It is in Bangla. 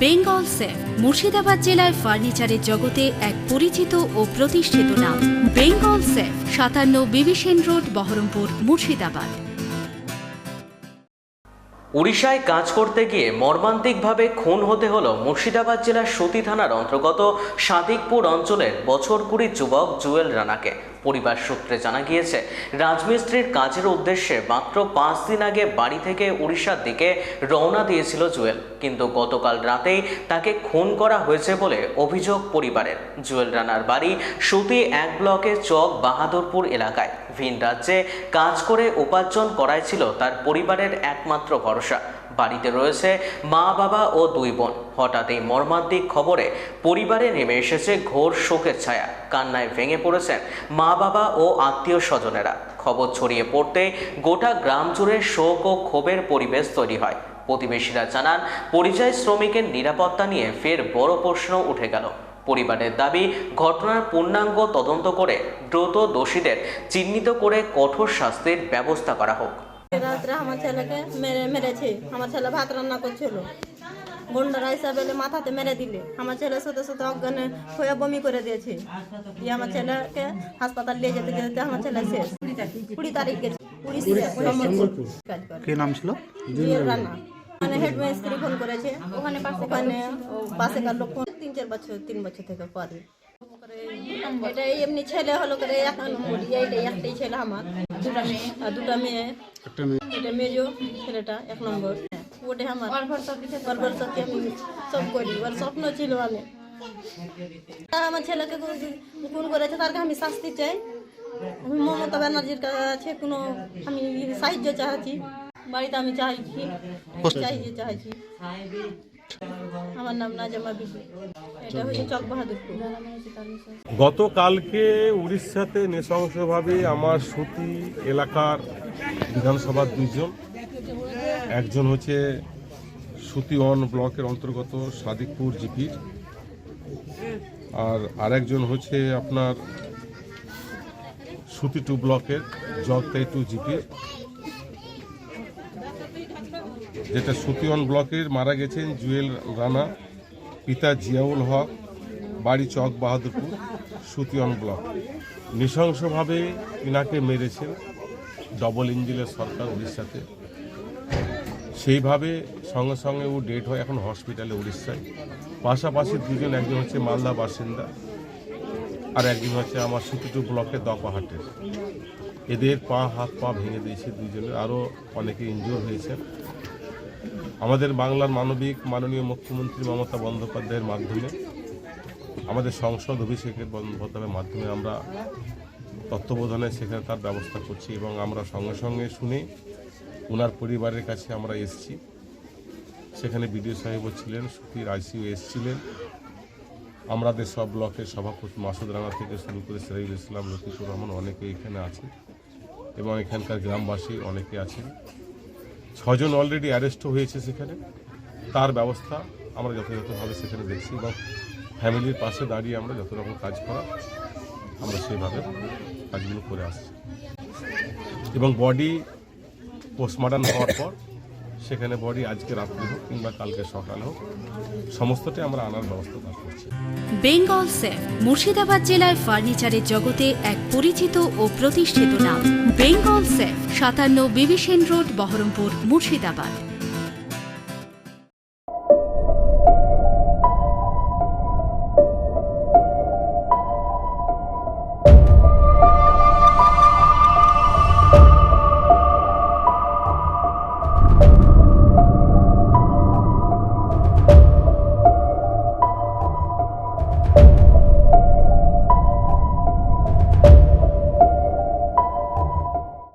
বেঙ্গল সেফ মুর্শিদাবাদ জেলায় ফার্নিচারের জগতে এক পরিচিত ও প্রতিষ্ঠিত নাম। বেঙ্গল সেফ ৫৭ বিবি সেন রোড, বহরমপুর, মুর্শিদাবাদ। উড়িষ্যায় কাজ করতে গিয়ে মর্মান্তিকভাবে খুন হতে হলো মুর্শিদাবাদ জেলার সতী থানার অন্তর্গত সাদিকপুর অঞ্চলের বছর ২০ যুবক জুয়েল রানাকে। পরিবার সূত্রে জানা গিয়েছে, রাজমিস্ত্রির কাজের উদ্দেশ্যে মাত্র ৫ দিন আগে বাড়ি থেকে উড়িষ্যার দিকে রওনা দিয়েছিল জুয়েল, কিন্তু গতকাল রাতেই তাকে খুন করা হয়েছে বলে অভিযোগ পরিবারের। জুয়েল রানার বাড়ি সতী ১ ব্লকের চক বাহাদুরপুর এলাকায়। ভিন রাজ্যে কাজ করে উপার্জন করাই ছিল তার পরিবারের একমাত্র ভরসা। বাড়িতে রয়েছে মা, বাবা ও ২ বোন। হঠাৎ এই মর্মান্তিক খবরে পরিবারে নেমে এসেছে ঘোর শোকের ছায়া। কান্নায় ভেঙে পড়েছেন মা, বাবা ও আত্মীয় স্বজনেরা। খবর ছড়িয়ে পড়তে গোটা গ্রাম জুড়ে শোক ও ক্ষোভের পরিবেশ তৈরি হয়। প্রতিবেশীরা জানান, পরিযায়ী শ্রমিকের নিরাপত্তা নিয়ে ফের বড় প্রশ্ন উঠে গেল। পরিবারের দাবি, ঘটনার পূর্ণাঙ্গ তদন্ত করে দ্রুত দোষীদের চিহ্নিত করে কঠোর শাস্তির ব্যবস্থা করা হোক। রাত্রে আমার ছেলেকে মেরেছে। আমার ছেলে ভাত রান্না করছিল, গুন্ডারা এসে বেলে মাথাতে মেরে দিলে। আমার ছেলে সাথে সাথে অজ্ঞান হয়ে বমি করে দিয়েছে। দিয়ে আমার ছেলেকে হাসপাতাল নিয়ে যেতে যেতে আমার ছেলে শেষ। ২০ তারিখ গেছে কি নাম ছিল? জুয়েল রানা। মানে হেডমাস্টার ফোন করেছে, ওখানে পাশেকার লোক ৩ বছর থেকে পরে। এটা এমনি ছেলে হলো করে ১ নম্বর, একটাই ছেলে আমার, দুটা মেয়ে। এটা মেজো ছেলেটা ১ নম্বর, ওটাই আমার। ভরসা আমি সব করি, ওর স্বপ্ন ছিল আমি। আমার ছেলেকে খুন করেছে, তারকে আমি শাস্তি চাই। আমি মমতা ব্যানার্জির কাছে কোনো আমি সাহায্য চাইছি। বাড়িতে আমি চাইছি। আমার নাম নাজমা বিবি, এটা হচ্ছে চক বাহাদুরপুর। গতকালকে উড়িষ্যাতে নৃশংসভাবে আমার সতী এলাকার বিধানসভার ২ জন, একজন হচ্ছে সতী ১ ব্লকের অন্তর্গত সাদিকপুর জিপির, আর আরেকজন হচ্ছে আপনার সতী ২ ব্লকের জগতাই ২ জিপির। যেটা সতী ১ ব্লকের মারা গেছেন জুয়েল রানা, পিতা জিয়াউল হক, বাড়ি চক বাহাদুরপুর, সতী ১ ব্লক। নৃশংসভাবে ইনাকে মেরেছেন ডবল ইঞ্জিনের সরকার উড়িষ্যাতে। সেইভাবে সঙ্গে সঙ্গে ও ডেট হয় এখন হসপিটালে উড়িষ্যায়। পাশাপাশি ২ জন, একজন হচ্ছে মালদা বাসিন্দা আর একজন হচ্ছে আমার সতী ২ ব্লকের দপাহাটের। এদের হাত পা ভেঙে দিয়েছে ২ জনের, আরও অনেকে ইনজিওর হয়েছেন। আমাদের বাংলার মাননীয় মুখ্যমন্ত্রী মমতা বন্দ্যোপাধ্যায়ের মাধ্যমে, আমাদের সংসদ অভিষেকের বন্দ্যোপাধ্যায়ের মাধ্যমে আমরা তত্ত্বাবধানে সেখানে তার ব্যবস্থা করছি এবং আমরা সঙ্গে সঙ্গে শুনে ওনার পরিবারের কাছে আমরা এসেছি। সেখানে বিডিও সাহেবও ছিলেন, সতীর আইসিও এসেছিলেন। আমাদের সব ব্লকের সভাপতি মাসুদ রানা থেকে শুরু করে সিরাজুল ইসলাম, লতিফুর রহমান, অনেকে এখানে আছেন এবং এখানকার গ্রামবাসী অনেকে আছেন। ৬ জন অলরেডি অ্যারেস্টও হয়েছে সেখানে। তার ব্যবস্থা আমরা যথাযথভাবে সেখানে দেখছি এবং ফ্যামিলির পাশে দাঁড়িয়ে আমরা যত রকম কাজ করা আমরা সেইভাবে কাজগুলো করে আসছি এবং বডি পোস্টমর্টম হওয়ার পর সেখানে বডি আজকে রাত্রি হোক কিংবা কালকে সকাল হোক সমস্তটাই আমরা আনার ব্যবস্থা করছি। বেঙ্গল সেফ মুর্শিদাবাদ জেলায় ফার্নিচারের জগতে এক পরিচিত ও প্রতিষ্ঠিত নাম। বেঙ্গল সেফ ৫৭ বিবি সেন রোড, বহরমপুর, মুর্শিদাবাদ।